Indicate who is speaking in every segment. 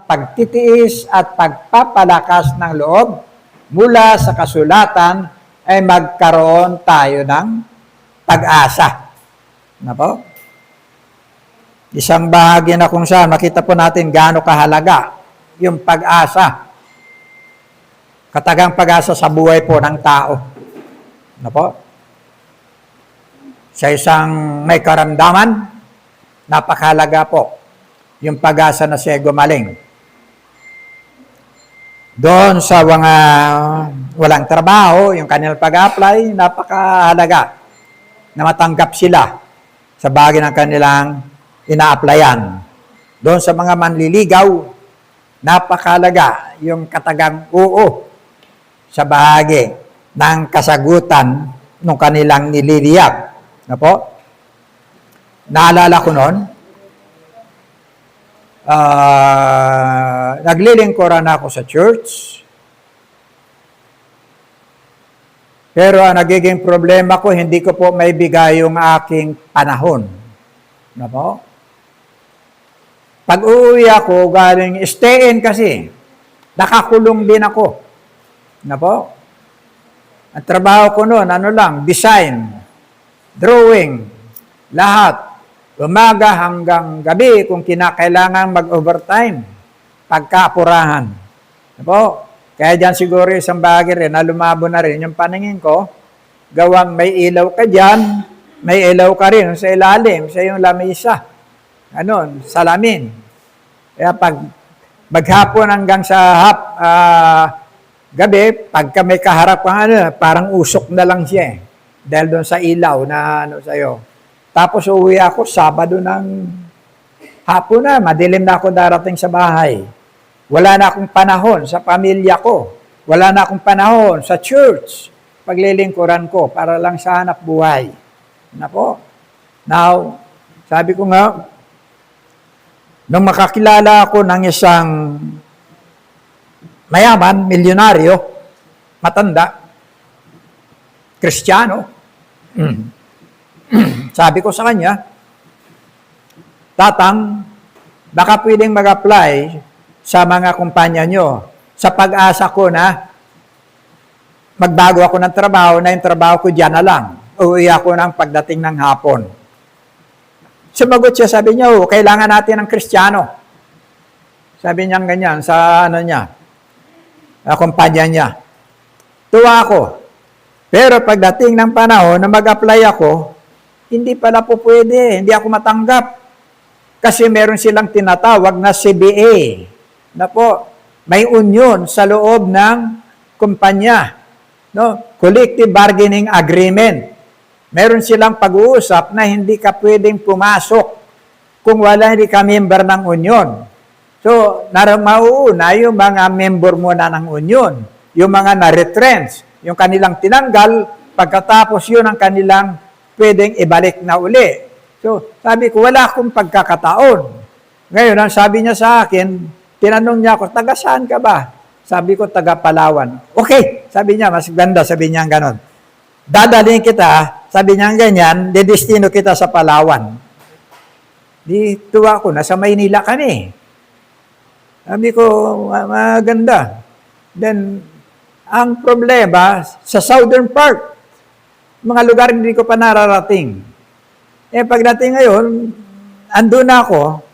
Speaker 1: pagtitiis at pagpapalakas ng loob mula sa kasulatan ay magkaroon tayo ng pag-asa. Na po? Isang bahagi na kung saan makita po natin gaano kahalaga yung pag-asa. Katagang pag-asa sa buhay po ng tao. Na po? Sa isang may karamdaman, napakahalaga po yung pag-asa na siya gumaling. Doon sa mga walang trabaho, yung kanilang pag-apply, napakahalaga na matanggap sila sa bagay ng kanilang ina-applyan. Doon sa mga manliligaw, napakahalaga yung katagang oo sa bahagi ng kasagutan ng kanilang nililiyak. Na po? Naalala ko noon, naglilingkuran ako sa church. Pero ang nagiging problema ko, hindi ko po maibigay yung aking panahon. Na po? Pag uuwi ako, galing stay-in kasi, nakakulong din ako. Na po? Ang trabaho ko noon, design, drawing, lahat. Umaga hanggang gabi kung kinakailangan mag-overtime, pagkaapurahan. Po? Kaya dyan siguro isang bagay rin na lumabo na rin yung paningin ko, gawang may ilaw ka dyan, may ilaw ka rin sa ilalim, sa yung lamisa. Salamin. Kaya pag maghapon hanggang sa gabi, pagka may kaharap ka, parang usok na lang siya dahil doon sa ilaw na sa'yo. Tapos uuwi ako, Sabado ng hapon na, madilim na ako darating sa bahay. Wala na akong panahon sa pamilya ko. Wala na akong panahon sa church. Paglilingkuran ko para lang sa hanap buhay. Na po. Now, sabi ko nga, nung makakilala ako ng isang mayaman, milyonaryo, matanda, Kristiyano, sabi ko sa kanya, Tatang, baka pwedeng mag-apply sa mga kumpanya nyo sa pag-asa ko na magbago ako ng trabaho na yung trabaho ko dyan na lang. Uuwi ako ng pagdating ng hapon. Sumagot siya, sabi niya, kailangan natin ng Kristiyano. Sabi niya ganyan sa kumpanya niya. Tuwa ako. Pero pagdating ng panahon na mag-apply ako, hindi pala po pwede, hindi ako matanggap. Kasi meron silang tinatawag na CBA. Na po, may union sa loob ng kumpanya. Collective Bargaining Agreement. Meron silang pag-uusap na hindi ka pwedeng pumasok kung hindi ka member ng union. So, mauuna yung mga member muna ng union, yung mga na-retrench, yung kanilang tinanggal, pagkatapos yun ang kanilang pwedeng ibalik na uli. So, sabi ko, wala akong pagkakataon. Ngayon, ang sabi niya sa akin, tinanong niya ako, taga saan ka ba? Sabi ko, taga Palawan. Okay, sabi niya, mas ganda, sabi niya ganon. Dadalhin kita, sabi niya ganyan, dedestino kita sa Palawan. Di tuwa ko, nasa Maynila kami. Sabi ko, maganda. Then, ang problema, sa southern part, mga lugar hindi ko pa nararating. Pagdating ngayon, andun na ako,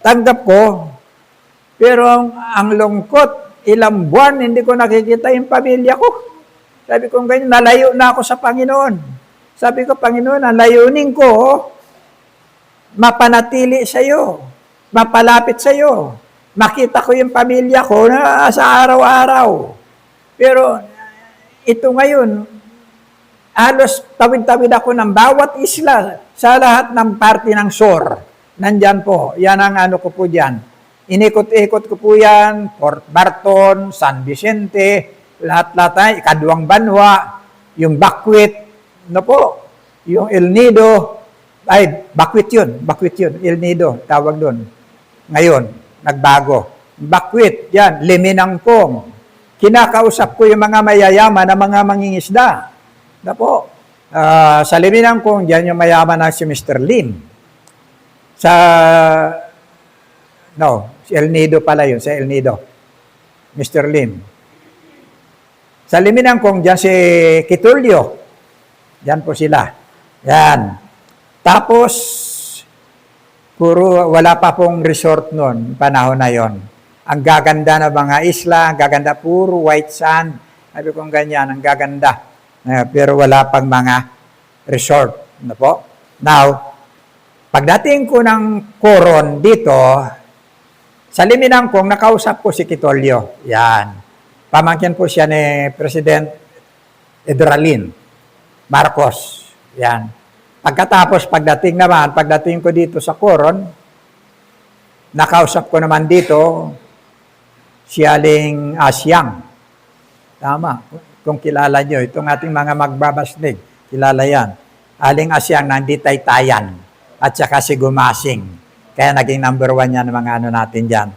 Speaker 1: tanggap ko, pero ang lungkot, ilang buwan, hindi ko nakikita yung pamilya ko. Sabi ko, ganyan, nalayo na ako sa Panginoon. Sabi ko, Panginoon, ang layunin ko, mapanatili sa iyo, mapalapit sa iyo, makita ko yung pamilya ko na sa araw-araw. Pero ito ngayon, halos tawid-tawid ako ng bawat isla sa lahat ng parte ng SOR. Nandyan po. Yan ang ko po dyan. Inikot-ikot ko po yan. Port Barton, San Vicente, lahat-lahat. Ikaduang Banwa, yung Bakwit, yung El Nido. Bakwit yun. El Nido, tawag doon. Ngayon, nagbago. Bakwit, yan. Liminangkong. Kinakausap ko yung mga mayayaman na mga mangingisda. Sa Liminangkong, diyan yung mayaman na si Mr. Lim. Si El Nido pala yun, sa El Nido. Mr. Lim. Sa Liminangkong, dyan si Kitulio. Dyan po sila. Yan. Tapos, wala pa pong resort noon, panahon na yon. Ang gaganda na mga isla, ang gaganda, puro white sand. Sabi kong ganyan, ang gaganda. Pero wala pang mga resort. Ano po? Now, pagdating ko ng Coron dito, sa Liminangkong, nakausap ko si Kitolio. Yan. Pamangkin po siya ni President Edralin Marcos. Yan. Pagkatapos, pagdating ko dito sa Coron, nakausap ko naman dito si Aling Asyang. Tama. Kung kilala nyo, itong ating mga magbabasnig, kilala yan. Aling Asyang ng Ditaytayan at saka si Gumasing. Kaya naging number 1 yan ng mga ano natin dyan.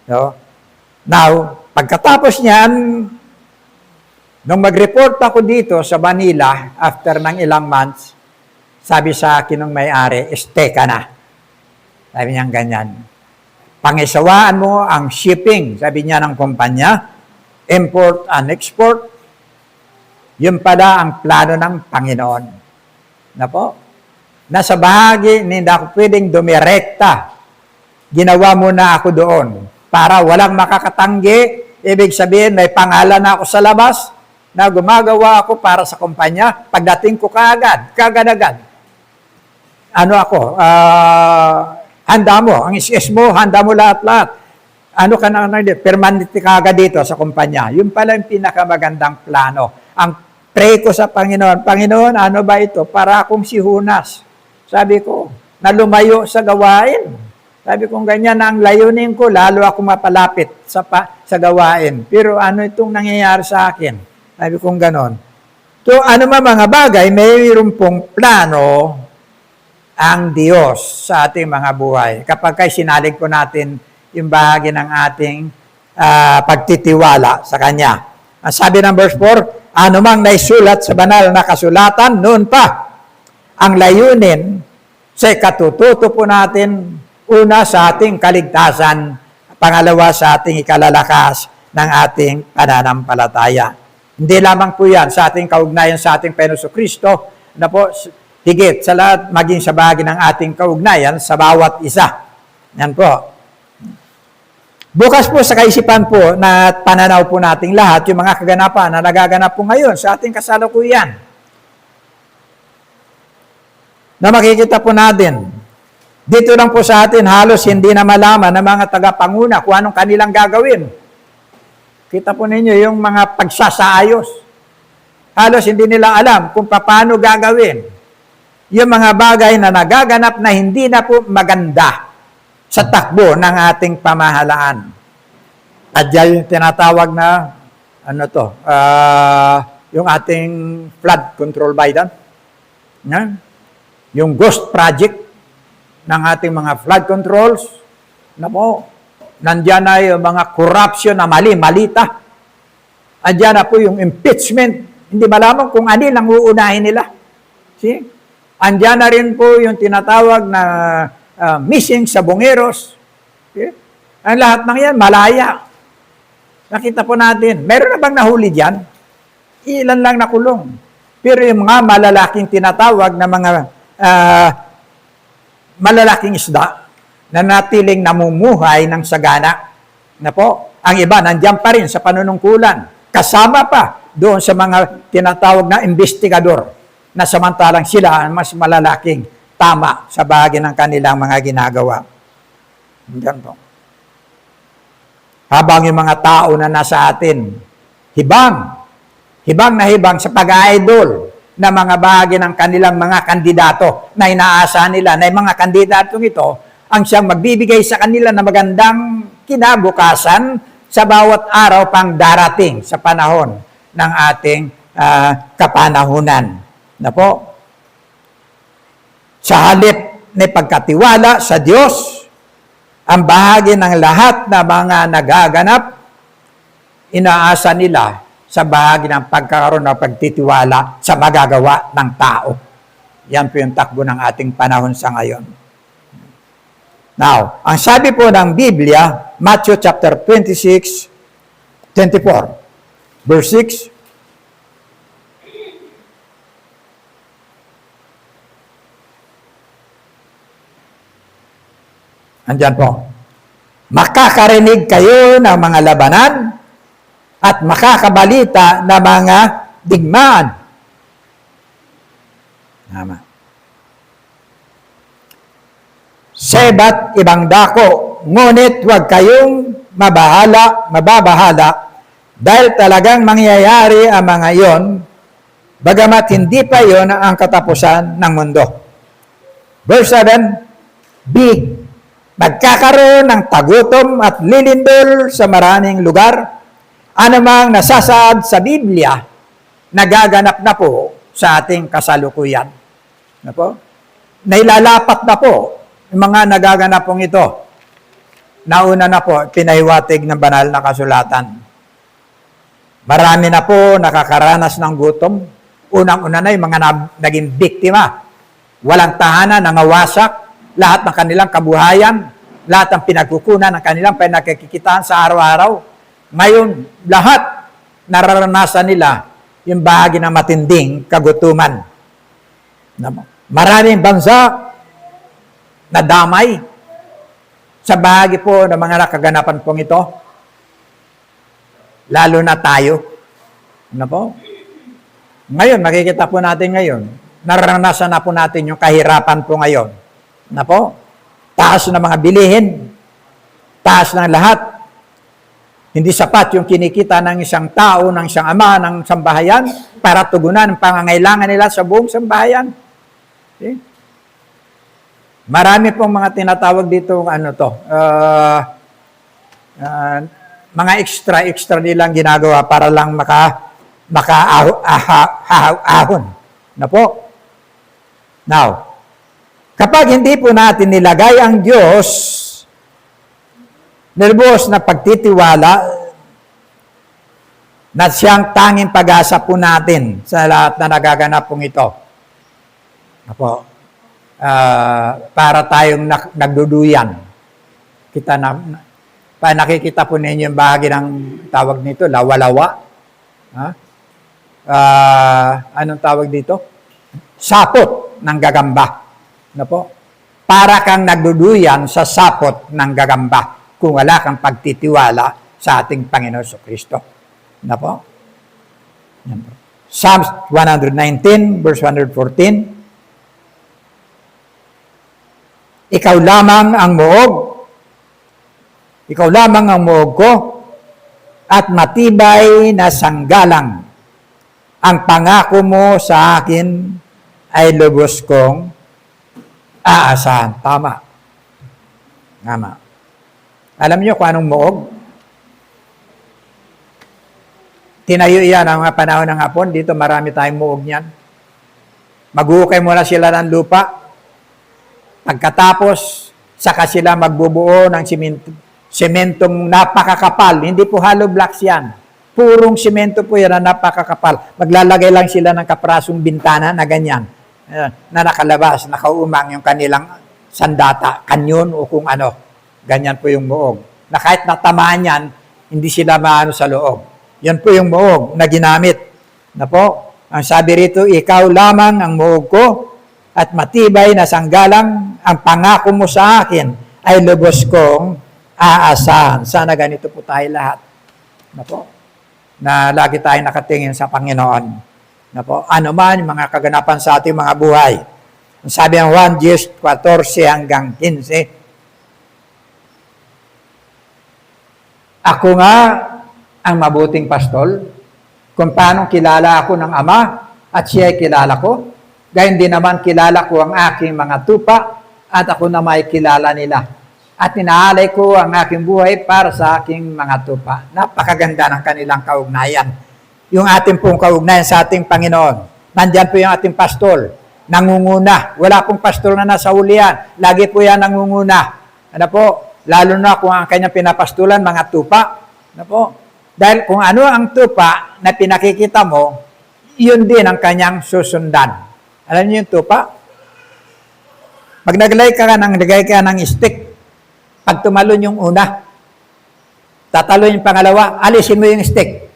Speaker 1: So, now, pagkatapos niyan, nung mag-report ako dito sa Manila, after ng ilang months, sabi sa akin ng may-ari, stay ka na. Sabi niya ganyan. Pangisawaan mo ang shipping, sabi niya ng kumpanya, import and export. Yun pala ang plano ng Panginoon. Na po? Nasa bahagi, hindi ako pwedeng dumirekta. Ginawa mo na ako doon para walang makakatanggi. Ibig sabihin, may pangalan na ako sa labas na gumagawa ako para sa kumpanya. Pagdating ko kagad-agad. Ano ako? Handa mo. Ang SS mo, handa mo lahat-lahat. Ano ka na, permanent ka agad dito sa kumpanya. Yun pala yung pinakamagandang plano. Ang pray ko sa Panginoon, Panginoon, ano ba ito? Para akong si Hunas. Sabi ko, na lumayo sa gawain. Sabi ko, ganyan ang layunin ko, lalo ako mapalapit sa gawain. Pero ano itong nangyayari sa akin? Sabi ko, ganon. So, ano mga bagay, mayroon pong plano ang Diyos sa ating mga buhay. Kapag sinalig po natin yung bahagi ng ating pagtitiwala sa Kanya. Sabi ng verse 4, ano mang naisulat sa banal na kasulatan, noon pa, ang layunin sa katututo po natin, una sa ating kaligtasan, pangalawa sa ating ikalalakas ng ating pananampalataya. Hindi lamang po yan sa ating kaugnayan sa ating Panginoon Kristo, na po higit sa lahat maging sa bahagi ng ating kaugnayan sa bawat isa. Yan po. Bukas po sa kaisipan po na pananaw po nating lahat yung mga kaganapan na nagaganap po ngayon sa ating kasalukuyan. Na makikita po natin. Dito lang po sa atin halos hindi na malaman ng mga tagapanguna kung anong kanilang gagawin. Kita po ninyo yung mga pagsasaayos. Halos hindi nila alam kung paano gagawin. Yung mga bagay na nagaganap na hindi na po maganda sa takbo ng ating pamahalaan. At yan yung tinatawag na yung ating flood control by them. Yan. Yung ghost project ng ating mga flood controls, nandiyan na yung mga corruption na malita. Andiyan na po yung impeachment. Hindi malaman kung ano lang uunahin nila. See? Andiyan na rin po yung tinatawag na missing sa bungeros. See? Ang lahat ng yan, malaya. Nakita po natin. Meron na bang nahuli dyan? Ilan lang nakulong. Pero yung mga malalaking tinatawag na mga malalaking isda na natiling namumuhay ng sagana. Na po, ang iba nandiyan pa rin sa panunungkulan. Kasama pa doon sa mga tinatawag na investigador na samantalang sila ang mas malalaking tama sa bahagi ng kanilang mga ginagawa. Diyan po. Habang yung mga tao na nasa atin, hibang na hibang sa pag-idol na mga bahagi ng kanilang mga kandidato na inaasahan nila na yung mga kandidatong ito ang siyang magbibigay sa kanila na magandang kinabukasan sa bawat araw pang darating sa panahon ng ating kapanahunan. Na po, sa halip na pagkatiwala sa Diyos, ang bahagi ng lahat na mga nagaganap, inaasa nila sa bahagi ng pagkakaroon ng pagtitiwala sa magagawa ng tao. Yan po yung takbo ng ating panahon sa ngayon. Now, ang sabi po ng Biblia, Matthew chapter 26, 24, verse 6, andyan po. Makakarinig kayo ng mga labanan at makakabalita ng mga digmaan. Tama. Sa iba't ibang dako, ngunit huwag kayong mababahala dahil talagang mangyayari ang mga iyon, bagamat hindi pa iyon ang katapusan ng mundo. Verse 7, B, magkakaroon ng tagutom at lilindol sa maraming lugar, anumang nasasaad sa Biblia, nagaganap na po sa ating kasalukuyan. Ano po? Nailalapat na po yung mga nagaganap pong ito. Nauna na po, pinahiwatig ng banal na kasulatan. Marami na po nakakaranas ng gutom. Unang-una na yung mga naging biktima. Walang tahanan, nangawasak, lahat ng kanilang kabuhayan, lahat ng pinagkukunan ng kanilang pinagkikitaan sa araw-araw. Ngayon, lahat nararanasan nila yung bahagi ng matinding kagutuman. Maraming bansa nadamay sa bahagi po ng mga nakaganapan pong ito. Lalo na tayo. Ano po? Ngayon, makikita po natin ngayon, naranasan na po natin yung kahirapan po ngayon. Ano po? Taas ng mga bilihin, taas ng lahat. Hindi sapat yung kinikita ng isang tao, ng isang ama, ng sambahayan para tugunan ang pangangailangan nila sa buong sambahayan. Okay? Marami pong mga tinatawag dito, mga extra nilang ginagawa para lang makaahon. Na po? Now, kapag hindi po natin nilagay ang Diyos, nilubos na pagtitiwala, na siyang tanging pag-asa po natin sa lahat na nagaganap pong ito. Na po? Para tayong nagduduyan. Nakikita po ninyo yung bahagi ng tawag nito, lawalawa. Anong tawag dito? Sapot ng gagamba. Ano po? Para kang nagduduyan sa sapot ng gagamba kung wala kang pagtitiwala sa ating Panginoon Kristo. Ano po? Psalms 119 verse 114, ikaw lamang ang muog ko, at matibay na sanggalang. Ang pangako mo sa akin ay lubos kong aasahan. Tama. Alam niyo kung anong muog? Tinayo yan ang mga panahon ng hapon. Dito marami tayong muog niyan. Maghuhukay muna sila ng lupa. Pagkatapos, saka sila magbubuo ng sementong napakakapal. Hindi po hollow blocks yan. Purong semento po yan na napakakapal. Maglalagay lang sila ng kaprasong bintana na ganyan. Na nakalabas, nakaumang yung kanilang sandata, kanyon o kung ano. Ganyan po yung muog. Na kahit natamaan yan, hindi sila maano sa loob. Yan po yung muog na ginamit. Na po, ang sabi rito, ikaw lamang ang muog ko, at matibay na sanggalang, ang pangako mo sa akin ay lubos kong aasahan. Sana ganito po tayo lahat. Na lagi tayo nakatingin sa Panginoon. Ano man yung mga kaganapan sa ating mga buhay. Ang sabi ng 1 Diyos 14 hanggang 15, ako nga ang mabuting pastol, kung paano kilala ako ng Ama at siya ay kilala ko. Gayon din naman kilala ko ang aking mga tupa at ako na may kilala nila. At inaalay ko ang aking buhay para sa aking mga tupa. Napakaganda ng kanilang kaugnayan. Yung ating pong kaugnayan sa ating Panginoon. Nandyan po yung ating pastol. Nangunguna. Wala pong pastol na nasa hulihan. Lagi po yan nangunguna. Ano po? Lalo na kung ang kanyang pinapastulan, mga tupa. Ano po? Dahil kung ano ang tupa na pinakikita mo, yun din ang kanyang susundan. Alam niyo yung tupa? Pag naglagay ka ng stick Pag tumalon yung una, tatalon yung pangalawa, alisin mo yung stick.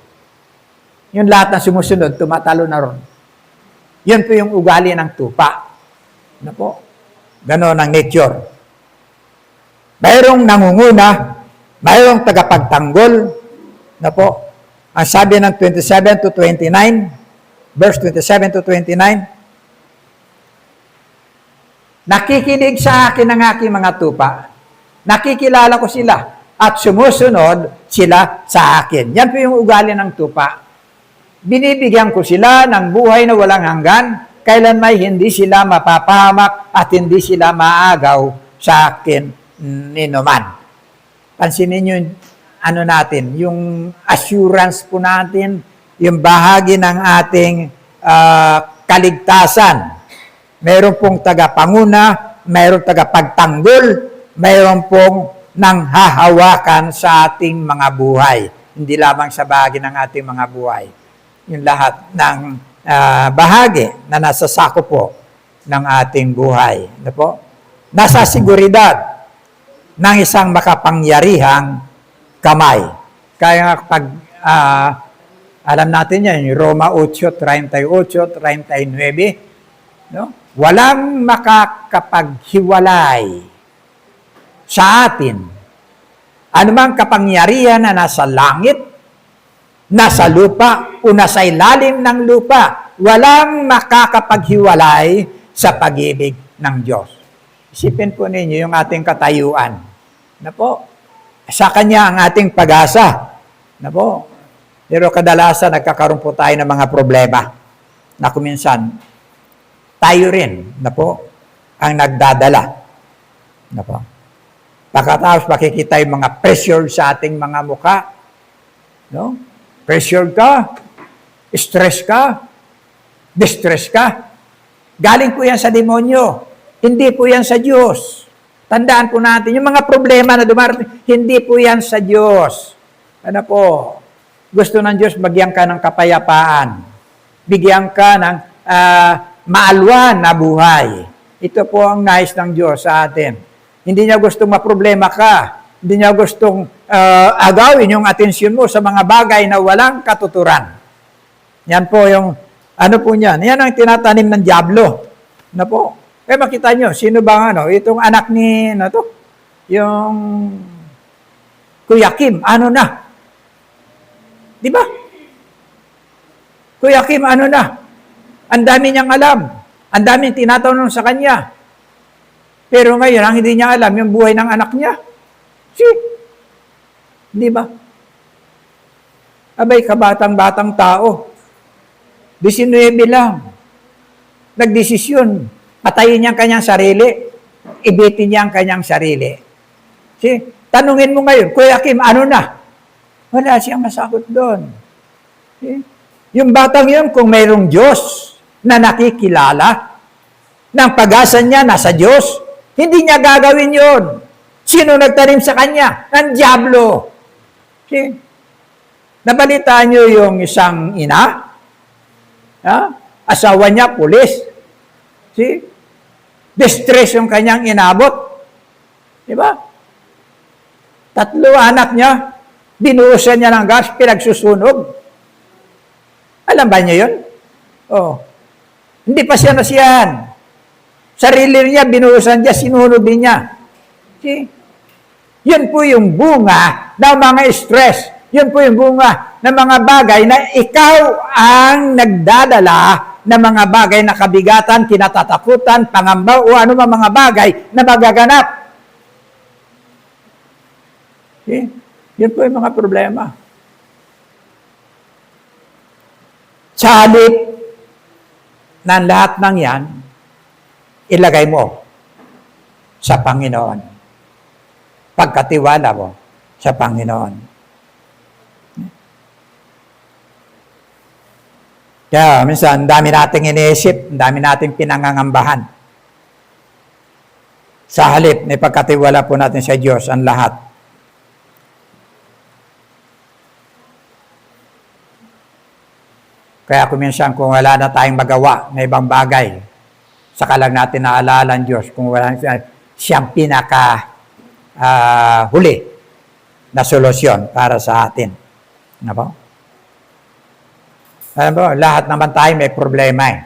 Speaker 1: Yung lahat na sumusunod, tumatalo na ron. Yun po yung ugali ng tupa. Ano po? Ganon ang nature. Mayroong nangunguna, mayroong tagapagtanggol. Ano po? Ang sabi ng 27 to 29, verse 27 to 29, nakikinig sa akin ang aking mga tupa. Nakikilala ko sila at sumusunod sila sa akin. Yan po yung ugali ng tupa. Binibigyan ko sila ng buhay na walang hanggan, kailan may hindi sila mapapahamak at hindi sila maagaw sa akin ninuman. Pansinin nyo, ano natin, yung assurance po natin, yung bahagi ng ating kaligtasan. Mayroon pong tagapanguna, mayroong tagapagtanggol, mayroon pong nanghahawakan sa ating mga buhay. Hindi lamang sa bahagi ng ating mga buhay. Yung lahat ng bahagi na nasa sako po ng ating buhay. Ano po? Nasa seguridad ng isang makapangyarihang kamay. Kaya nga pag alam natin yan, yung Roma 8:38, 39, no? Walang makakapaghiwalay sa atin. Anumang kapangyarihan na nasa langit, nasa lupa, o nasa ilalim ng lupa, walang makakapaghiwalay sa pag-ibig ng Diyos. Isipin po ninyo yung ating katayuan. Na po, sa Kanya ang ating pag-asa. Na po, pero kadalasan nagkakaroon po tayo ng mga problema na kuminsan tayo rin, na po, ang nagdadala. Na po. Pagkatapos makikita yung mga pressure sa ating mga mukha. No? Pressure ka, stress ka, distress ka. Galing po yan sa demonyo. Hindi po yan sa Diyos. Tandaan po natin, yung mga problema na dumarating, hindi po yan sa Diyos. Ano po? Gusto ng Diyos, bagyan ka ng kapayapaan. Bigyan ka ng maalwan na buhay. Ito po ang nais ng Diyos sa atin. Hindi niya gustong maproblema ka. Hindi niya gustong agawin yung atensyon mo sa mga bagay na walang katuturan. Yan po yung, ano po niyan? Yan ang tinatanim ng diablo. Ano po? Kaya makita nyo, sino ba itong anak ni, yung Kuya Kim, ano na? Di ba? Kuya Kim, ano na? Ang dami niyang alam. Ang daming tinatanong sa kanya. Pero ngayon, ang hindi niya alam, yung buhay ng anak niya. Di ba? Abay, kabatang-batang tao. 19 lang. Nagdesisyon. Patayin niya ang kanyang sarili. Ibitin niya ang kanyang sarili. Tanungin mo ngayon, Kuya Kim, ano na? Wala siyang masagot doon. Yung batang yun, kung mayroong Diyos na nakikilala, ng pag-asa niya nasa Diyos, hindi niya gagawin yun. Sino nagtanim sa kanya? Ang diablo. Nabalitaan niyo yung isang ina? Asawa niya, pulis. Distress yung kanyang inabot. Diba? 3 anak niya, binuhusan niya ng gas, pinagsusunog. Alam ba niyo yun? Hindi pa siya nasiyahan. Sarili niya, binuhusan niya, sinunog din niya. Yun po yung bunga ng mga stress. Yun po yung bunga ng mga bagay na ikaw ang nagdadala ng mga bagay na kabigatan, kinatatakutan, pangamba, o ano mga bagay na magaganap. Yun po yung mga problema. Sa halip ng lahat ng yan, ilagay mo sa Panginoon. Pagkatiwala mo sa Panginoon. Kaya minsan, dami nating iniisip, dami nating pinangangambahan. Sa halip, na ipagkatiwala po natin sa Diyos ang lahat. Kaya minsan, kung wala na tayong magawa na ibang bagay, saka lang natin naalala ang Diyos kung wala siyang pinaka huli na solusyon para sa atin. Ano po? Alam po, lahat naman tayo may problema eh.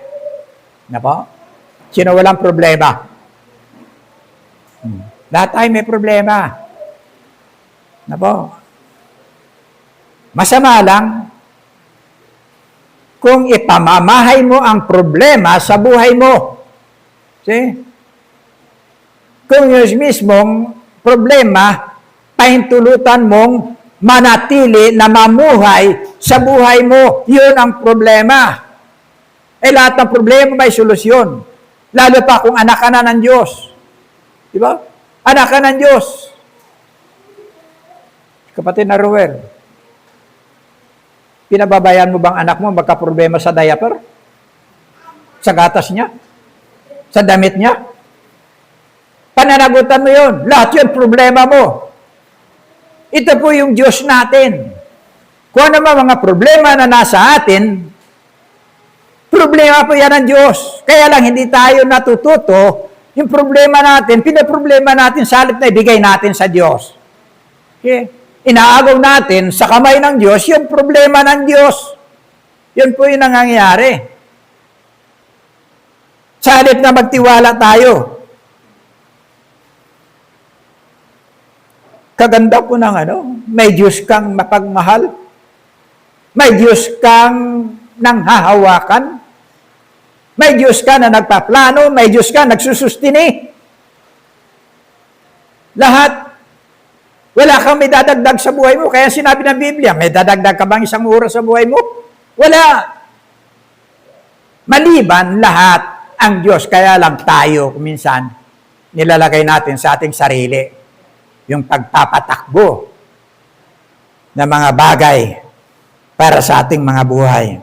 Speaker 1: Ano po? Sino walang problema? Lahat tayo may problema. Ano po? Masama lang kung ipamamahay mo ang problema sa buhay mo. See? Kung yung mismong problema, pahintulutan mong manatili na mamuhay sa buhay mo, yun ang problema. Lahat ng problema may solusyon. Lalo pa kung anak ka na ng Diyos. Di ba? Anak ka ng Diyos. Kapatid na Ruel, pinababayaan mo bang anak mo magka-problema sa diaper? Sa gatas niya? Sa damit niya? Pananagutan mo yun. Lahat yun problema mo. Ito po yung Diyos natin. Kung ano mga problema na nasa atin, problema po yan ng Diyos. Kaya lang hindi tayo natututo, yung problema natin, pinaproblema natin sa halip na ibigay natin sa Diyos. Okay? Inaagaw natin sa kamay ng Diyos yung problema ng Diyos. Yun po yung nangyayari. Sa halip na magtiwala tayo, kaganda po ng may Diyos kang mapagmahal, may Diyos kang nanghahawakan, may Diyos ka na nagpaplano, may Diyos ka nagsusustini. Lahat. Wala kang may dadagdag sa buhay mo. Kaya sinabi ng Biblia, may dadagdag ka bang isang oras sa buhay mo? Wala. Maliban lahat ang Diyos. Kaya lang tayo, minsan, nilalagay natin sa ating sarili yung pagpapatakbo ng mga bagay para sa ating mga buhay.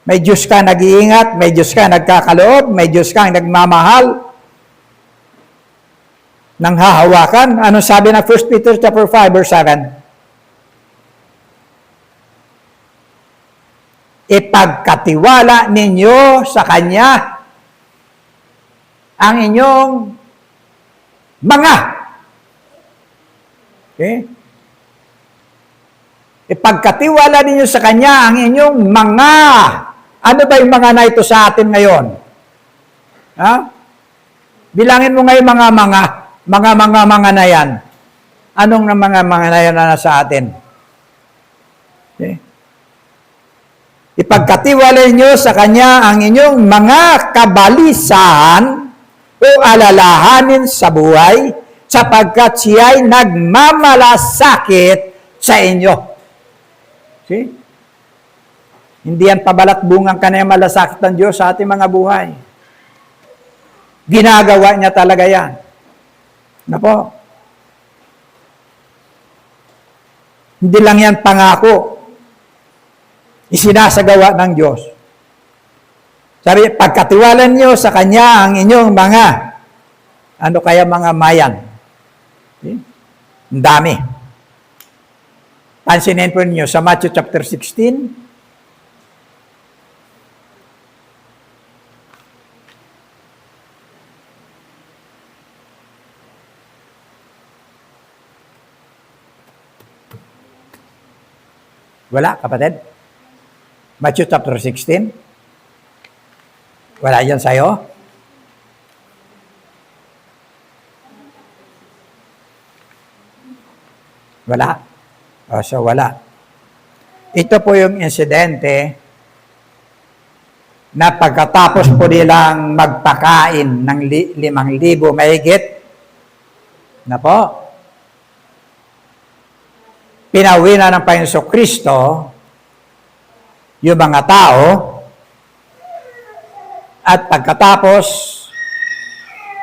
Speaker 1: May Diyos ka nag-iingat, may Diyos ka nagkakaloob, may Diyos ka nagmamahal, nang hahawakan. Ano sabi ng 1 Peter chapter 5 verse 7? Ipagkatiwala ninyo sa Kanya ang inyong mga. Okay? Ipagkatiwala ninyo sa Kanya ang inyong mga. Ano ba yung mga na ito sa atin ngayon? Ha? Bilangin mo ngayon mga na yan. Anong mga na yan na sa atin? Okay? Ipagkatiwala ninyo sa Kanya ang inyong mga kabalisahan o alalahanin sa buhay sapagkat siya'y nagmamalasakit sa inyo. See? Hindi yan pabalat-bungang kanayang malasakit ng Diyos sa ating mga buhay. Ginagawa niya talaga yan. Na po? Hindi lang yan pangako. Isinasagawa ng Diyos. Sabi, pagkatiwalan niyo sa Kanya ang inyong mga, ano kaya mga mayan? Okay? Ang dami. Pansinin po niyo sa Matthew chapter 16, wala, kapatid? Matthew chapter 16? Wala yan sa'yo? Wala? So, wala. Ito po yung insidente na pagkatapos po nilang magpakain ng 5,000 mahigit, na po, pinauwi na ng Panginoon Kristo yung mga tao at pagkatapos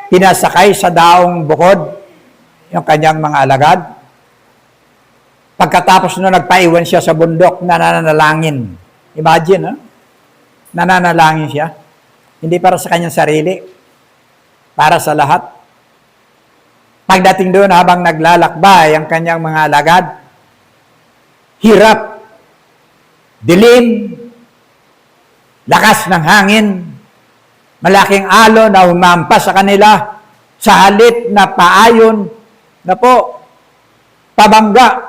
Speaker 1: pinasakay sa daong bukod yung kanyang mga alagad. Pagkatapos nagpaiwan siya sa bundok na nananalangin. Imagine, nananalangin siya. Hindi para sa kanyang sarili, para sa lahat. Pagdating doon habang naglalakbay ang kanyang mga alagad, hirap, dilim, lakas ng hangin, malaking alon na humampas sa kanila, Sa halip na paayon na po, pabangga,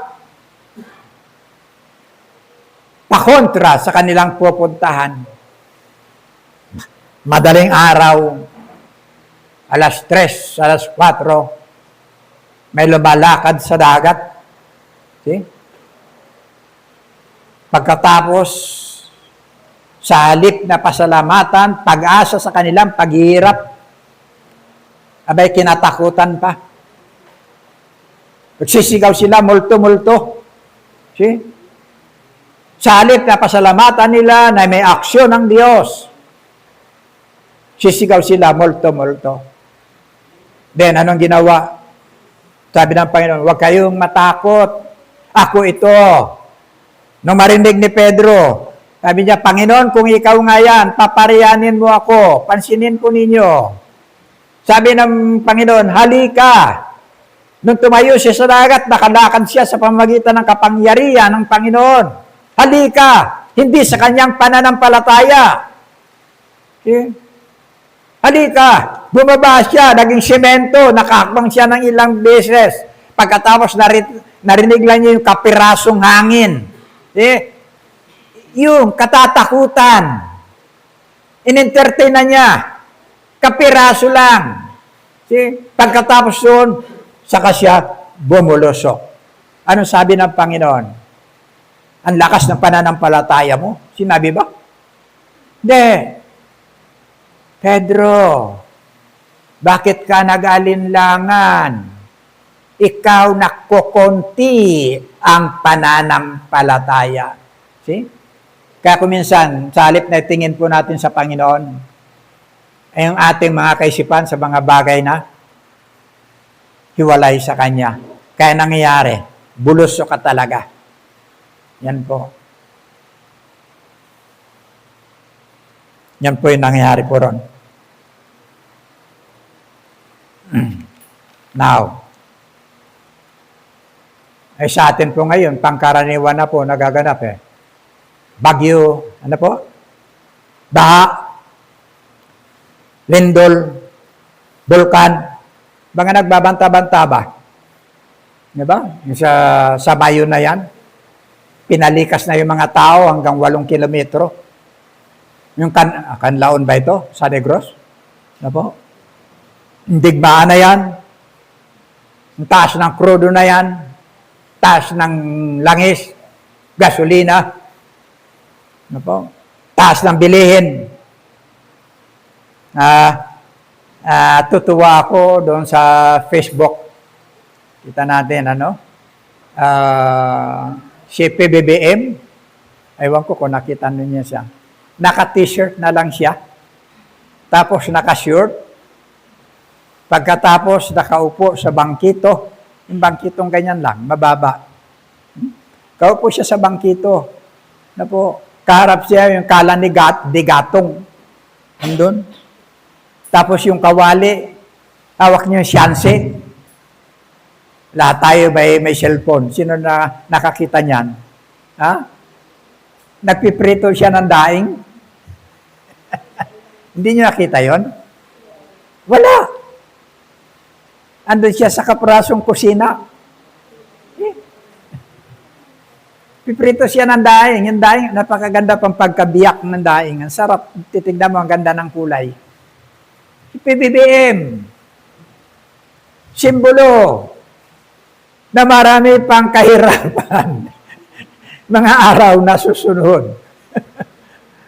Speaker 1: pakontra sa kanilang pupuntahan. Madaling araw, alas 3, alas 4, may lumalakad sa dagat. See? Pagkatapos, sa halip na pasalamatan, pag-asa sa kanilang paghihirap, abay kinatakutan pa. Nagsisigaw sila, multo-multo. See? Sa halip na pasalamatan nila na may aksyon ng Diyos, sisigaw sila, multo-multo. Then, anong ginawa? Sabi ng Panginoon, huwag kayong matakot. Ako ito. Nung marinig ni Pedro, sabi niya, Panginoon, kung ikaw nga yan, paparianin mo ako. Pansinin po ninyo. Sabi ng Panginoon, halika. Nung tumayo siya sa dagat, nakalakad siya sa pamamagitan ng kapangyarihan ng Panginoon. Halika. Hindi sa kanyang pananampalataya. Okay? Halika. Bumaba siya, naging semento, nakakbang siya ng ilang beses. Pagkatapos narinig lang niya yung kapirasong hangin. Okay? Yung katatakutan. In-entertain na niya. Kapiraso lang. See? Pagkatapos yun, saka siya bumulusok. Anong sabi ng Panginoon? Ang lakas ng pananampalataya mo? Sinabi ba? Hindi. Pedro, bakit ka nag-alinlangan? Ikaw nakukunti ang pananampalataya. See? Kaya kuminsan, sa halip na tingin po natin sa Panginoon, ay yung ating mga kaisipan sa mga bagay na hiwalay sa Kanya. Kaya nangyayari, bulusok ka talaga. Yan po. Yan po yung nangyayari po ron. Now, ay sa atin po ngayon, pangkaraniwan na po nagaganap eh. Bagyo, ano po? Baha, lindol, bulkan, mga nagbabanta-banta ba? Diba? Yung sa Bayo na yan, pinalikas na yung mga tao hanggang 8 kilometro. Yung Canlaon ba ito? Sa Negros? Ano po? Yung digmaan na yan, yung taas ng krudo na yan, taas ng langis, gasolina, ano po? Taas ng bilihin. Tutuwa ako doon sa Facebook. Kita natin, si PBBM, aywan ko kung nakita niyo siya. Naka-t-shirt na lang siya. Tapos naka-shirt. Pagkatapos nakaupo sa bangkito. Yung bangkitong ganyan lang, mababa. Kaupo siya sa bangkito. Kaharap siya yung kala ni gatong. Andun. Tapos yung kawali, hawak niyo yung siyanse. Lahat tayo may cellphone. Sino na nakakita niyan? Ha? Nagpiprito siya ng daing? Hindi niyo nakita yon? Wala. Andun siya sa kaprasong kusina. Piprito siya ng daing. Yung daing, napakaganda pang pagkabiyak ng daing. Ang sarap. Titignan mo, ang ganda ng kulay. PBBM. Simbolo na marami pang kahirapan. Mga araw na susunod.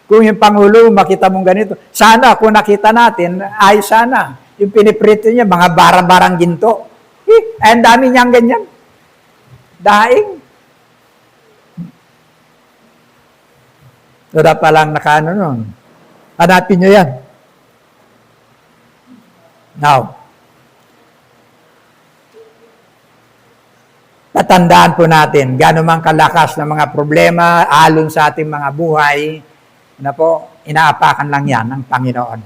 Speaker 1: Kung yung Pangulo, makita mong ganito. Sana, kung nakita natin, ay sana. Yung piniprito niya, mga bara-barang ginto. Ang dami niyang ganyan. Daing. Wala pa lang nakaano nun. Hanapin nyo yan. Now, tatandaan po natin, gano'n man kalakas ng mga problema, alon sa ating mga buhay, inaapakan lang yan ng Panginoon.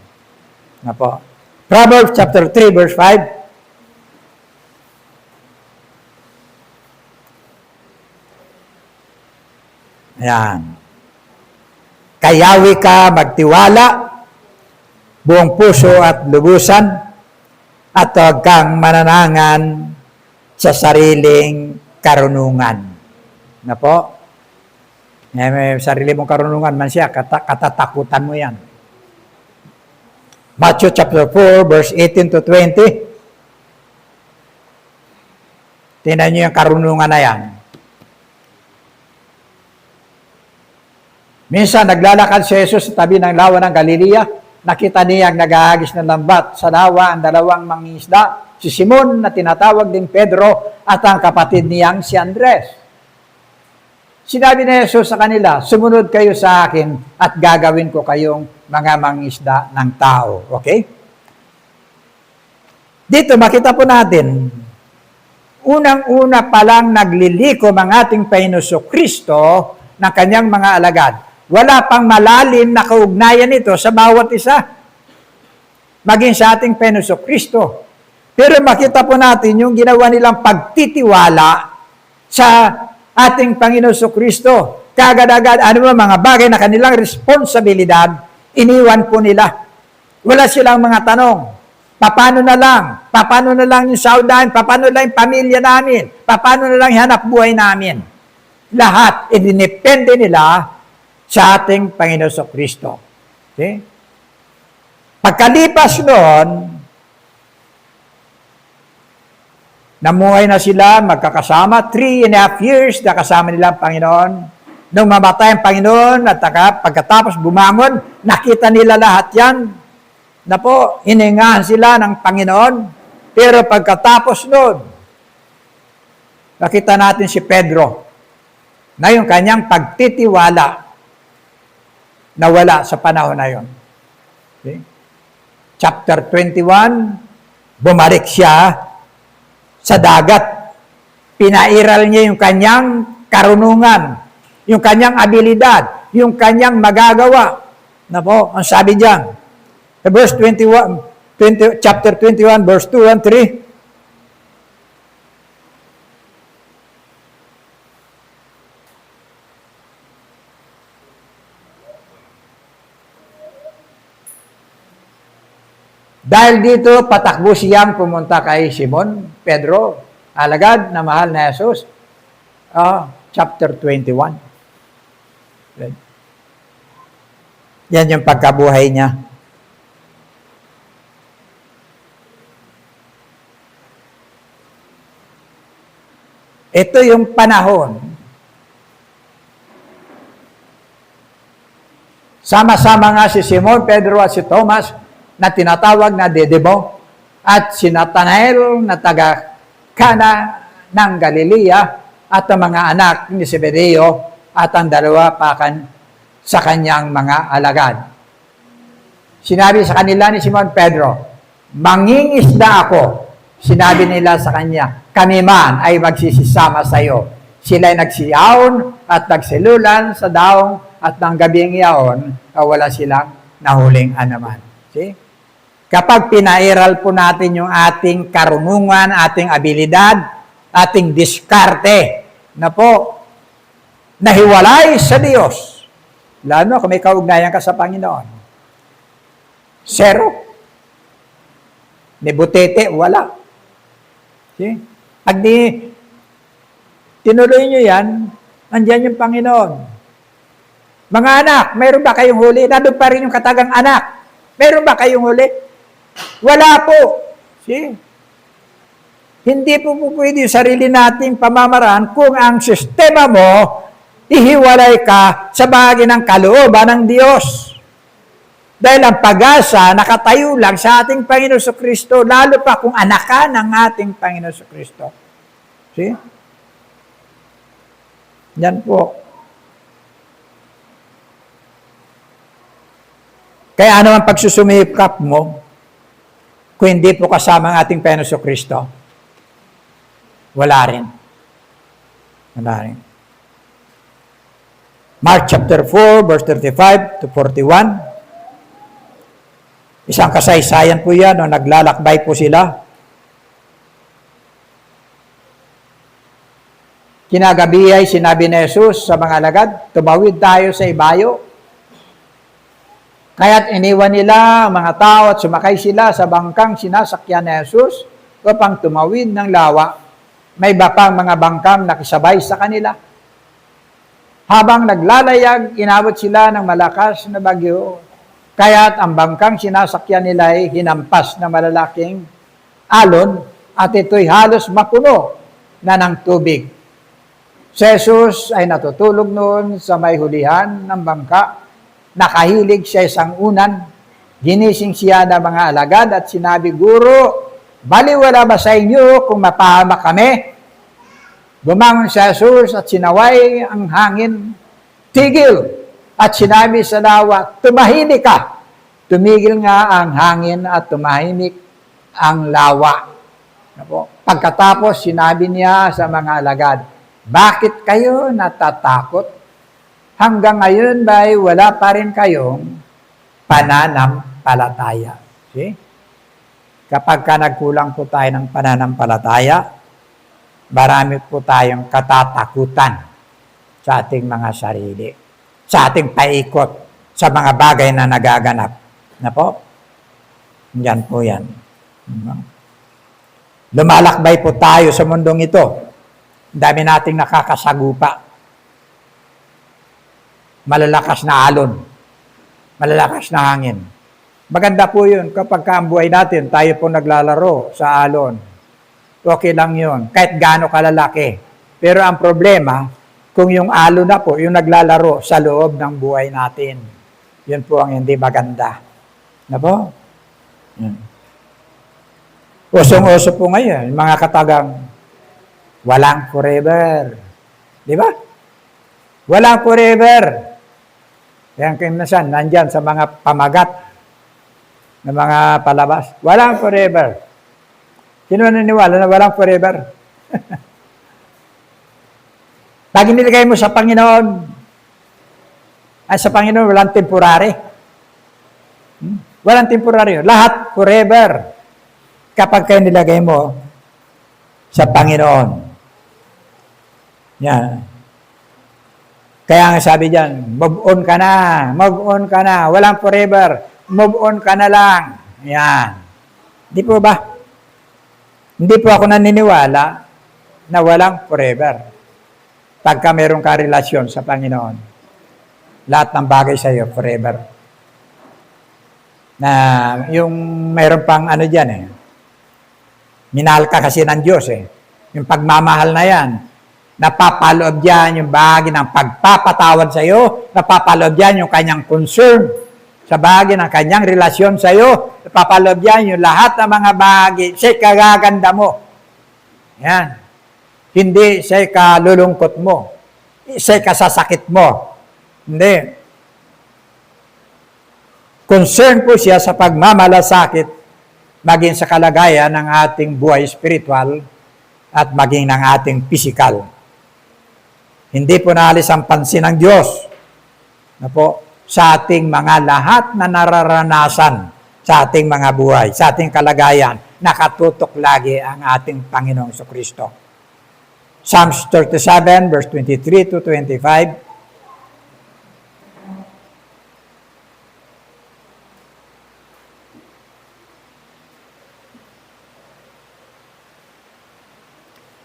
Speaker 1: Proverbs chapter 3, verse 5. Ayan. Kayawi ka magtiwala, buong puso at lubusan, at huwag kang mananangan sa sariling karunungan. Na po? May sarili mong karunungan man siya, katatakutan mo yan. Matthew chapter 4, verse 18 to 20. Tingnan niyo yung karunungan na yan. Minsan, naglalakad si Jesus sa tabi ng lawa ng Galilea. Nakita niya ang nag-aagis ng lambat sa lawa ang dalawang mangingisda, si Simon na tinatawag ding Pedro at ang kapatid niyang si Andres. Sinabi ni Jesus sa kanila, sumunod kayo sa akin at gagawin ko kayong mga mangisda ng tao. Okay? Dito makita po natin, unang-una pa lang naglilikom ang ating Panginoon Kristo ng kanyang mga alagad. Wala pang malalim na kaugnayan ito sa bawat isa. Maging sa ating Panginoon Kristo. Pero makita po natin yung ginawa nilang pagtitiwala sa ating Panginoon Kristo. Kagad-agad, mga bagay na kanilang responsibilidad, iniwan po nila. Wala silang mga tanong. Paano na lang yung saudahan? Paano na lang yung pamilya namin? Paano na lang yung hanap buhay namin? Lahat, idinepende nila sa ating Panginoon Kristo. Okay? Pagkalipas noon, namuhay na sila, magkakasama, 3.5 years na kasama nila ang Panginoon. Nung mamatay ang Panginoon at pagkatapos bumangon, nakita nila lahat yan. Na po, hiningahan sila ng Panginoon. Pero pagkatapos noon, nakita natin si Pedro na yung kanyang pagtitiwala nawala sa panahon na yon. Okay? Chapter 21, bumalik siya sa dagat. Pinairal niya yung kanyang karunungan, yung kanyang abilidad, yung kanyang magagawa. Na po, ang sabi diyan, verse 21, chapter 21, verse 2 and 3. Dahil dito, patakbo siyang pumunta kay Simon, Pedro, alagad na mahal na Jesus. Chapter 21. Yan yung pagkabuhay niya. Ito yung panahon. Sama-sama nga si Simon, Pedro at si Thomas, na tinatawag na Didimo, at si Nathanael na taga Cana ng Galilea, at ang mga anak ni Zebedeo at ang dalawa sa kanyang mga alagad. Sinabi sa kanila ni Simon Pedro, mangingisda ako. Sinabi nila sa kanya, kami man ay magsisisama sa iyo. Sila ay nagsiyaon at nagsilulan sa daong, at ng gabing iyaon, wala silang nahuling anuman. See? Kapag pinairal po natin yung ating karunungan, ating abilidad, ating diskarte, na po, nahiwalay sa Diyos, lalo kung may kaugnayan ka sa Panginoon. Zero. May butete, wala. See? Pag tinuloy nyo yan, andyan yung Panginoon. Mga anak, mayroon ba kayong huli? Nandun pa rin yung katagang anak. Mayroon ba kayong huli? Wala po. See? Hindi po pwede yung sarili nating pamamaraan kung ang sistema mo, ihiwalay ka sa bahagi ng kalooban ng Diyos. Dahil ang pag-asa nakatayo lang sa ating Panginoon Kristo, lalo pa kung anak ka ng ating Panginoon Kristo. See? Yan po. Kaya ano ang pagsusumikap mo kung hindi po kasama ang ating Panginoon Kristo? Wala rin. Wala rin. Mark chapter 4, verse 35 to 41. Isang kasaysayan po yan, no? Naglalakbay po sila. Kinagabi ay sinabi ni Jesus sa mga alagad, tumawid tayo sa ibayo. Kaya't iniwan nila ang mga tao at sumakay sila sa bangkang sinasakyan ni Jesus upang tumawid ng lawa. May iba pang mga bangkang nakisabay sa kanila. Habang naglalayag, inabot sila ng malakas na bagyo. Kaya't ang bangkang sinasakyan nila ay hinampas na malalaking alon at ito'y halos mapuno na ng tubig. Si Jesus ay natutulog noon sa may hulihan ng bangka. Nakahilig siya isang unan. Ginising siya ng mga alagad at sinabi, "Guro, baliwala ba sa inyo kung mapahamak kami?" Bumangon si Jesus at sinaway ang hangin. Tigil! At sinabi sa lawa, "Tumahimik ka!" Tumigil nga ang hangin at tumahimik ang lawa. Pagkatapos, sinabi niya sa mga alagad, "Bakit kayo natatakot? Hanggang ngayon ba'y wala pa rin kayong pananampalataya?" See? Kapag nagkulang po tayo ng pananampalataya, marami po tayong katatakutan sa ating mga sarili, sa ating paikot, sa mga bagay na nagaganap. Na po? Yan po yan. Lumalakbay po tayo sa mundong ito. Dami nating nakakasagupa. Malalakas na alon. Malalakas na hangin. Maganda po yun kapag ang buhay natin, tayo po naglalaro sa alon. Okay lang yun, kahit gaano kalalaki. Pero ang problema, kung yung alon na po, yung naglalaro sa loob ng buhay natin. Yun po ang hindi maganda. Na po? Yun. Usong-uso po ngayon, yung mga katagang, walang forever. Di ba? Walang forever. Yan kinasan, nandyan sa mga pamagat ng mga palabas. Walang forever. Sino naniniwala na walang forever? Pag nilagay mo sa Panginoon, ay sa Panginoon walang temporary. Walang temporary. Lahat forever. Kapag kayo nilagay mo sa Panginoon. Yan. Kaya nga sabi dyan, move on ka na, move on ka na, walang forever, move on ka na lang. Yan. Di po ba? Hindi po ako naniniwala na walang forever. Pagka meron ka relasyon sa Panginoon, lahat ng bagay sa iyo, forever. Na yung meron pang ano dyan minahal ka kasi ng Diyos Yung pagmamahal na yan, napapaloob dyan yung bahagi ng pagpapatawad sa iyo, napapaloob dyan yung kanyang concern sa bahagi ng kanyang relasyon sa iyo, napapaloob dyan yung lahat ng mga bahagi sa kagaganda mo. Yan. Hindi sa kalulungkot mo, sa kasasakit mo. Hindi. Concern po siya sa pagmamalasakit maging sa kalagayan ng ating buhay spiritual at maging ng ating physical. Hindi po naalis ang pansin ng Diyos na po sa ating mga lahat na nararanasan sa ating mga buhay, sa ating kalagayan, nakatutok lagi ang ating Panginoong Jesucristo. Psalms 37, verse 23 to 25.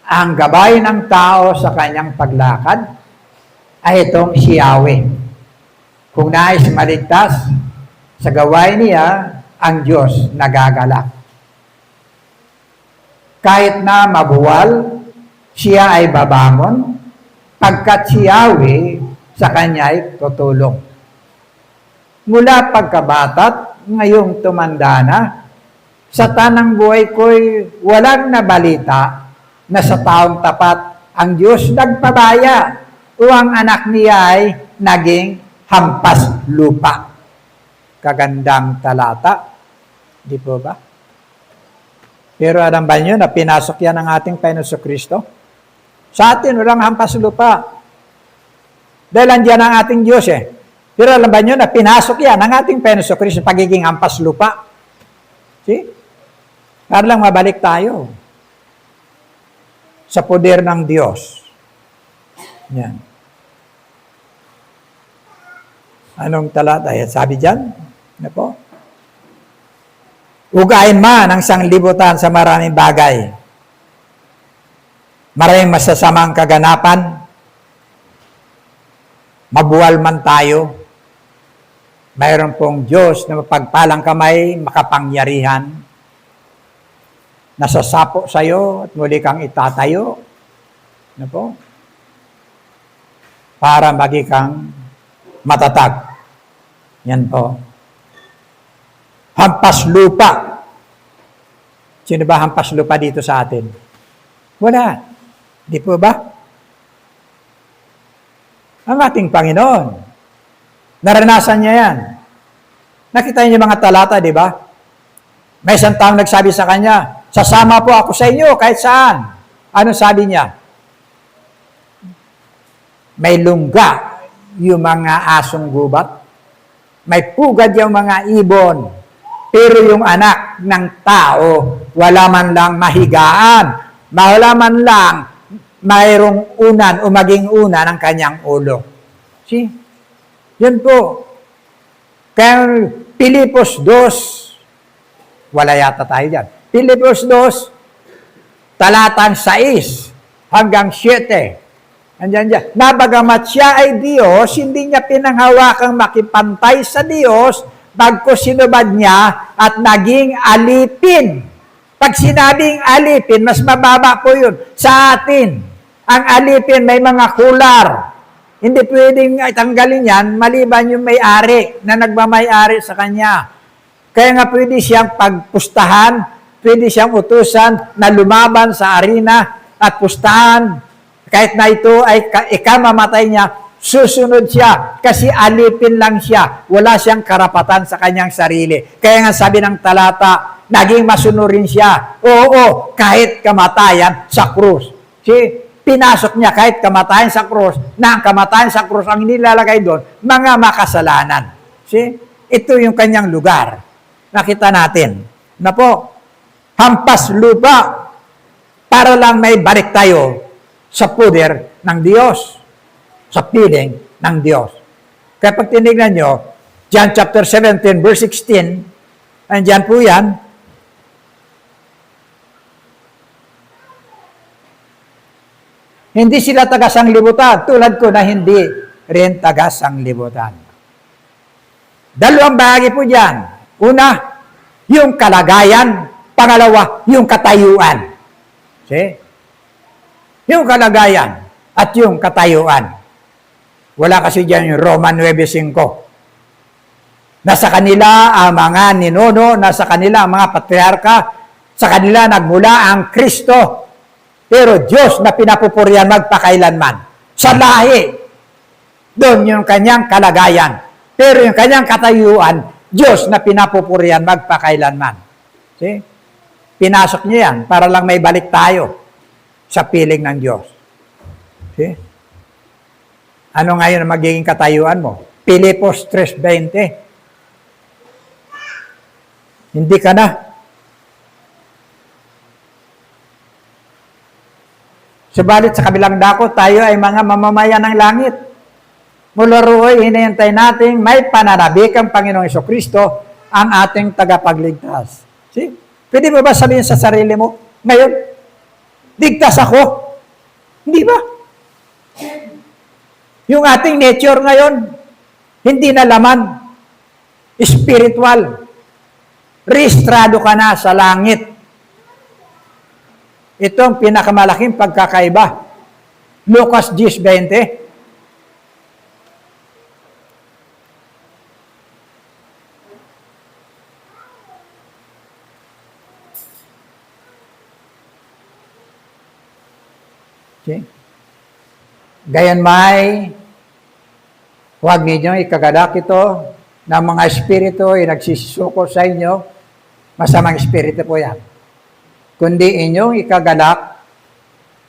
Speaker 1: Ang gabay ng tao sa kanyang paglakad ay itong si Yahweh. Kung nais maligtas sa gawain niya, ang Diyos nagagalak. Kahit na mabuwal, siya ay babangon, pagkat si Yahweh sa kanya ay tutulong. Mula pagkabatat, ngayong tumanda na, sa tanang buhay ko'y walang nabalita na sa taong tapat ang Diyos nagpabaya o ang anak niya ay naging hampas lupa. Kagandang talata. Di po ba? Pero alam ba nyo na pinasok yan ng ating Panginoon Jesucristo? Sa atin, walang hampas lupa. Dahil andyan ang ating Diyos Pero alam ba nyo na pinasok yan ng ating Panginoon Jesucristo pagiging hampas lupa? See? Para lang mabalik tayo sa poder ng Diyos. Yan. Anong talata? Sabi dyan, Na po? Ugain man ang sanglibutan sa maraming bagay. Maraming masasamang kaganapan. Mabuwal man tayo. Mayroon pong Diyos na mapagpalang kamay, makapangyarihan. Nasasapo sa iyo at muli kang itatayo. Na po? Para maging kang matatag. Yan po. Hampas lupa. Sino ba hampas lupa dito sa atin? Wala. Di po ba? Ang ating Panginoon. Naranasan niya yan. Nakita niyo mga talata, di ba? May isang taong nagsabi sa kanya, sasama po ako sa inyo kahit saan. Ano sabi niya? May lungga yung mga asong gubat. May pugad yung mga ibon. Pero yung anak ng tao, wala man lang mahigaan. Wala man lang mayroong unan o maging una ng kanyang ulo. See? Yan po. Kaya Pilipos 2, wala yata tayo dyan. Pilipos 2, talatang 6 hanggang 7. Andyan dyan. Nabagamat siya ay Diyos, hindi niya pinanghawakang makipantay sa Diyos, bagkus sinubad niya at naging alipin. Pag sinabing alipin, mas mababa po yun sa atin. Ang alipin may mga kular. Hindi pwedeng tanggalin yan, maliban yung may-ari na nagmamay-ari sa kanya. Kaya nga pwede siyang pagpustahan, pwede siyang utusan na lumaban sa arena at pustahan. Kahit na ito ay ikamamatay niya, susunod siya kasi alipin lang siya. Wala siyang karapatan sa kanyang sarili. Kaya nga sabi ng talata, naging masunurin siya. Oo, kahit kamatayan sa krus. See? Pinasok niya kahit kamatayan sa krus, na ang kamatayan sa krus ang nilalagay doon, mga makasalanan. See? Ito yung kanyang lugar. Nakita natin. Na po, hampas lupa para lang may balik tayo sa puder ng Diyos, sa piling ng Diyos. Kaya pag tinignan nyo, John chapter 17, verse 16, andyan po yan, hindi sila taga-sanglibutan, tulad ko na hindi rin taga-sanglibutan. Dalawang bahagi po dyan. Una, yung kalagayan. Pangalawa, yung katayuan. See? Yung kalagayan at yung katayuan. Wala kasi dyan yung Roman 9:5. Nasa kanila ang mga ninuno, nasa kanila ang mga patriarka, sa kanila nagmula ang Kristo. Pero Diyos na pinapupurihan magpakailanman. Sa lahi, doon yung kanyang kalagayan. Pero yung kanyang katayuan, Diyos na pinapupurihan magpakailanman. See? Pinasok niya yan para lang may balik tayo sa piling ng Diyos. See? Ano ngayon ang magiging katayuan mo? Pilipos 3:20. Hindi ka na. Subalit sa kabilang dako, tayo ay mga mamamayan ng langit. Mula ro'y hinihintay natin may pananabik ang Panginoong Jesucristo, ang ating tagapagligtas. See? Pwede mo ba sabihin sa sarili mo, ngayon, ligtas ako? Hindi ba? Yung ating nature ngayon, hindi na laman. Spiritual. Rehistrado ka na sa langit. Ito ang pinakamalaking pagkakaiba. Lucas 10:20. Okay. Gayon may, huwag ninyong ikagadak ito ng mga espiritu ay nagsisuko sa inyo. Masamang espiritu po yan. Kundi inyong ikagalak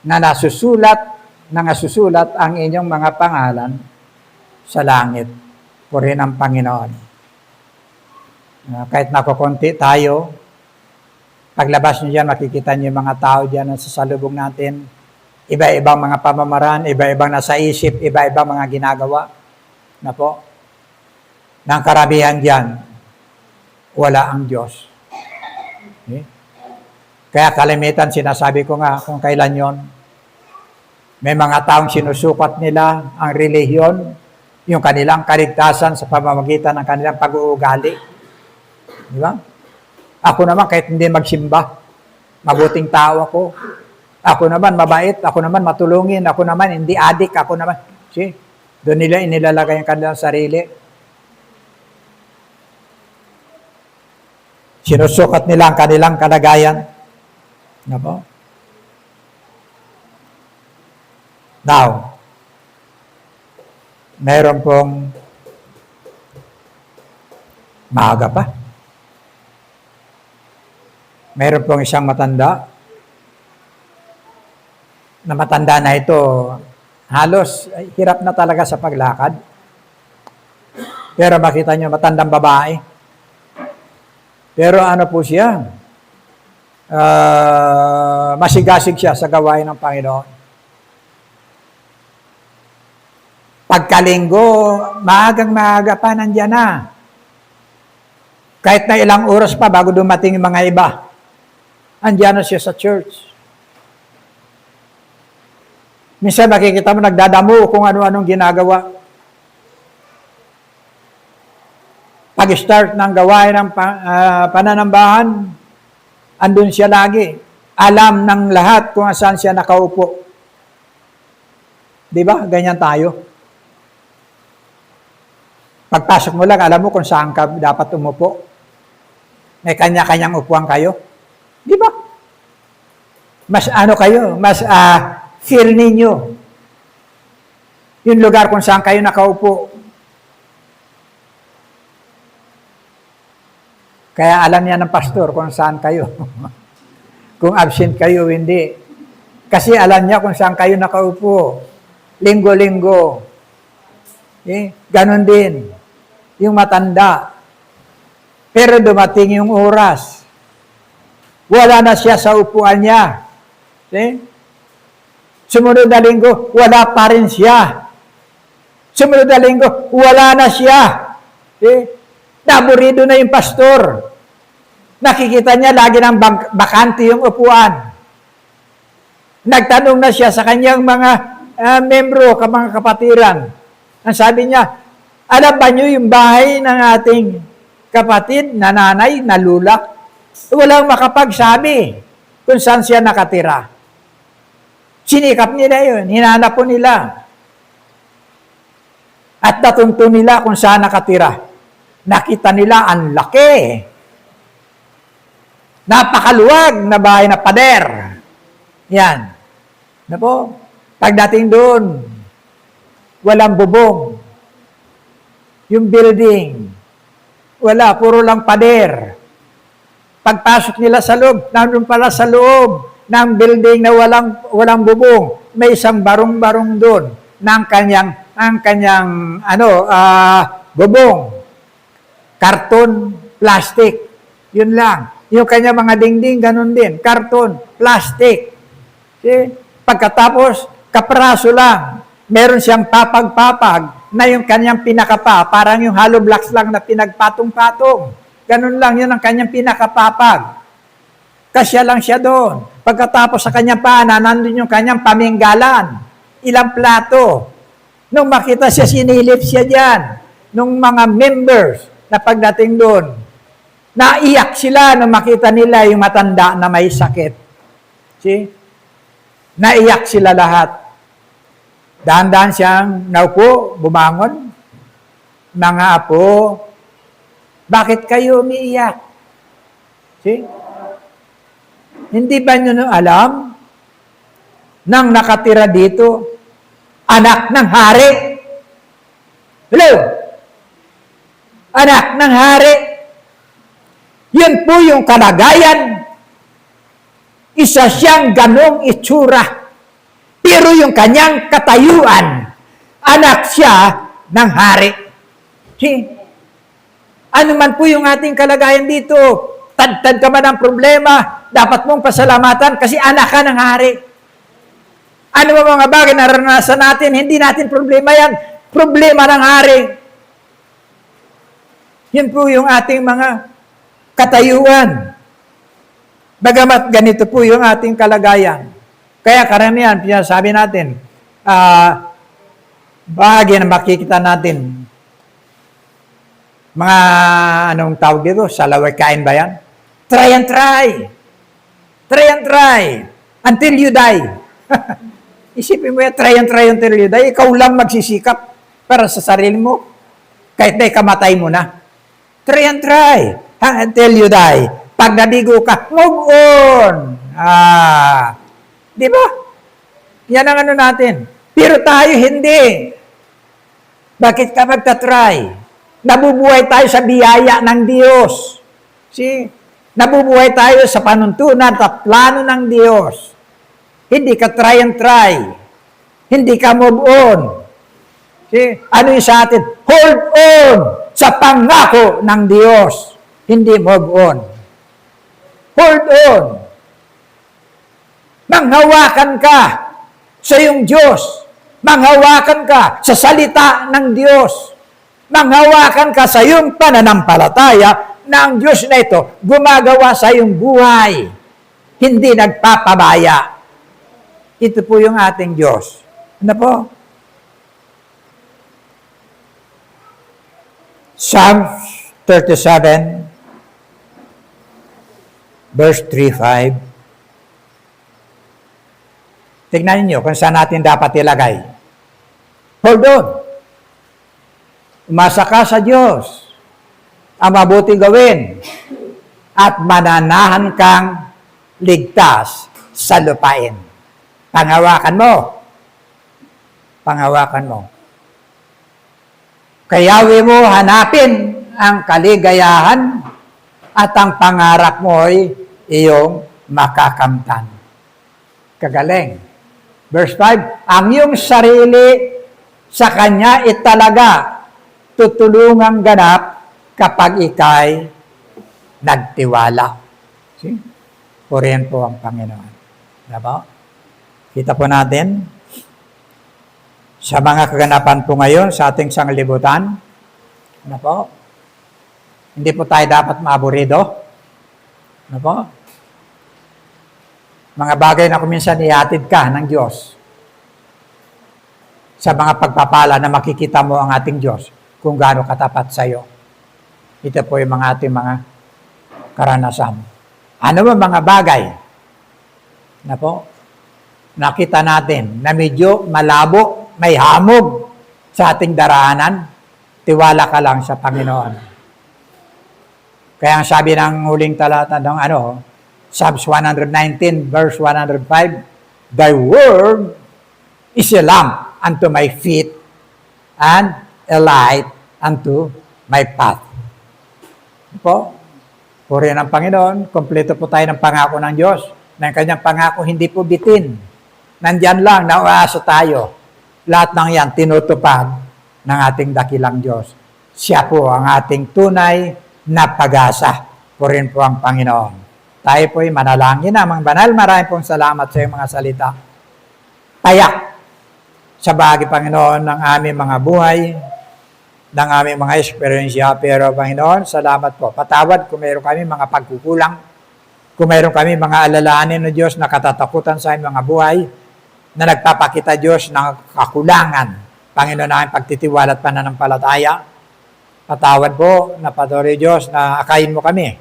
Speaker 1: na nasusulat ang inyong mga pangalan sa langit. Purihin ang Panginoon. Kahit nakukunti tayo, paglabas nyo dyan, makikita nyo yung mga tao dyan na sasalubong natin. Iba-ibang mga pamamaraan, iba-ibang nasa isip, iba-ibang mga ginagawa. Na po, ng karamihan dyan, wala ang Diyos. Okay? Kaya kalimitan, sinasabi ko nga kung kailan yon, may mga taong sinusukat nila ang relihiyon, yung kanilang kaligtasan sa pamamagitan ng kanilang pag-uugali. Di ba? Ako naman, kahit hindi magsimba, mabuting tao ako. Ako naman mabait, ako naman matulungin, ako naman hindi adik, ako naman. See? Doon nila inilalagay ang kanilang sarili. Sinusukat nila ang kanilang kalagayan. Ano? Now, meron pong maaga pa. Meron pong isang matanda na matanda na ito, halos hirap na talaga sa paglakad. Pero makita nyo, matandang babae. Pero ano po siya? Masigasig siya sa gawain ng Panginoon. Pagkalinggo, maagang-maaga pa, nandiyan na. Kahit na ilang oras pa bago dumating yung mga iba, andiyan na siya sa church. Minsan makikita mo nagdadamo kung ano-anong ginagawa. Pag-start ng gawain ng pananambahan, andun siya lagi. Alam ng lahat kung saan siya nakaupo. Di ba? Ganyan tayo. Pagpasok mo lang, alam mo kung saan ka dapat umupo. May kanya-kanyang upuan kayo. Di ba? Mas ano kayo? Mas feel ninyo. Yung lugar kung saan kayo nakaupo. Kaya alam niya ng pastor kung saan kayo. Kung absent kayo, hindi. Kasi alam niya kung saan kayo nakaupo. Linggo-linggo. Ganon din. Yung matanda. Pero dumating yung oras. Wala na siya sa upuan niya. Sumunod na linggo, wala pa rin siya. Sumunod na linggo, wala na siya. Naburido na yung pastor. Nakikita niya lagi ng bakante yung upuan. Nagtanong na siya sa kanyang mga membro, mga kapatiran. Ang sabi niya, alam ba niyo yung bahay ng ating kapatid na nanay, nalulak? Walang makapagsabi kung saan siya nakatira. Sinikap nila yun, hinanap po nila. At natunto nila kung saan nakatira. Nakita nila ang laki. Napakaluwag na bahay na pader. Yan. Na po, pagdating doon, walang bubong. Yung building, wala, puro lang pader. Pagpasok nila sa loob, nandun pala sa loob ng building na walang bubong, may isang barong-barong doon ng kanyang bubong. Karton, plastic. Yun lang. Yung kanyang mga dingding, ganun din. Karton, plastic. See? Pagkatapos, kapraso lang. Meron siyang papag-papag na yung kanyang pinakapa, parang yung hollow blocks lang na pinagpatong-patong. Ganun lang, yun ang kanyang pinakapapag. Kasya lang siya doon. Pagkatapos sa kanyang paanan, nandun yung kanyang paminggalan. Ilang plato. Nung makita siya, sinilip siya dyan. Nung mga members na pagdating doon, naiyak sila nung makita nila yung matanda na may sakit. See? Naiyak sila lahat. Dahan-dahan siyang naupo, bumangon. Mga apo, bakit kayo umiiyak? See? Hindi ba nyo alam nang nakatira dito, anak ng hari? Hello? Anak ng hari. Yun po yung kalagayan. Isa siyang ganong itsura. Pero yung kanyang katayuan, anak siya ng hari. See? Ano man po yung ating kalagayan dito, tad-tad ka man ang problema, dapat mong pasalamatan kasi anak ka ng hari. Ano ba mga bagay na naranasan natin, hindi natin problema yan, problema ng hari. Yun po yung ating mga katayuan. Bagamat ganito po yung ating kalagayan. Kaya karamihan, sabi natin, bahagi na makikita natin, mga anong tawag dito, salawikain ba yan? Try and try. Try and try. Until you die. Isipin mo yan, try and try until you die. Ikaw lang magsisikap para sa sarili mo. Kahit na ikamatay mo na. Try and try until you die. Pag nabigo ka, move on. Di ba? Yan ang ano natin. Pero tayo hindi. Bakit ka magta-try? Nabubuhay tayo sa biyaya ng Diyos. See? Nabubuhay tayo sa panuntunan at plano ng Diyos. Hindi ka try and try. Hindi ka move on. See? Ano yung sa atin? Hold on sa pangako ng Diyos. Hindi move on. Hold on. Manghawakan ka sa iyong Diyos. Manghawakan ka sa salita ng Diyos. Manghawakan ka sa iyong pananampalataya na ang Diyos na ito gumagawa sa iyong buhay. Hindi nagpapabaya. Ito po yung ating Diyos. Ano po? Psalms 37, verse 3-5. Tignan niyo kung saan natin dapat ilagay. Hold on. Umasa ka sa Diyos. Ang mabuti gawin. At mananahan kang ligtas sa lupain. Panghawakan mo. Panghawakan mo. Kayawi mo hanapin ang kaligayahan at ang pangarap mo ay iyong makakamtan. Kagaling. Verse 5, ang iyong sarili sa Kanya italaga tutulungang ganap kapag ikay nagtiwala. See? Purihan po ang Panginoon. Diba? Kita po natin sa mga kaganapan po ngayon sa ating sanglibutan. Ano po? Hindi po tayo dapat maaburido. Ano po? Mga bagay na kuminsan ihatid ka ng Diyos. Sa mga pagpapala na makikita mo ang ating Diyos kung gaano katapat sa iyo. Ito po yung mga ating mga karanasan. Ano ba mga bagay na po nakita natin na medyo malabo, may hamog sa ating daraanan? Tiwala ka lang sa Panginoon. Kaya ang sabi ng huling talata ng Psalms 119, verse 105, Thy word is a lamp unto my feet and a light unto my path. Po, puri ng Panginoon, kompleto po tayo ng pangako ng Diyos. Ng kanyang pangako, hindi po bitin. Nandyan lang, nauasa tayo. Lahat ng yan, tinutupad ng ating dakilang Diyos. Siya po ang ating tunay na pag-asa. Purin po ang Panginoon. Tayo po'y manalangin na, mga banal. Maraming pong salamat sa iyong mga salita. Tayak sa bahagi, Panginoon, ng aming mga buhay, ng aming mga eksperyensya. Pero, Panginoon, salamat po. Patawad kung mayroon kami mga pagkukulang, kung mayroon kami mga alalahanin ng Diyos na katatakutan sa aming mga buhay, na nagpapakita, Diyos, ng kakulangan, Panginoon, namin pagtitiwala at pananampalataya. Patawad po na patuloy, Diyos, na akayin mo kami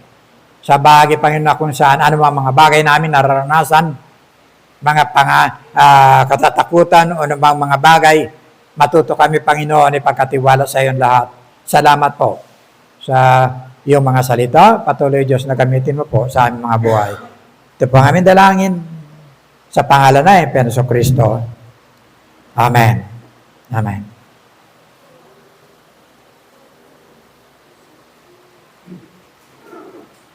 Speaker 1: sa bahagi, Panginoon, kung saan ano mga bagay namin nararanasan, mga katatakutan o mga bagay, matuto kami, Panginoon, ipagkatiwala sa iyon lahat. Salamat po sa iyong mga salita. Patuloy, Diyos, na gamitin mo po sa aming mga buhay. Ito po ang aming dalangin sa pangalan na Kristo. Amen. Amen.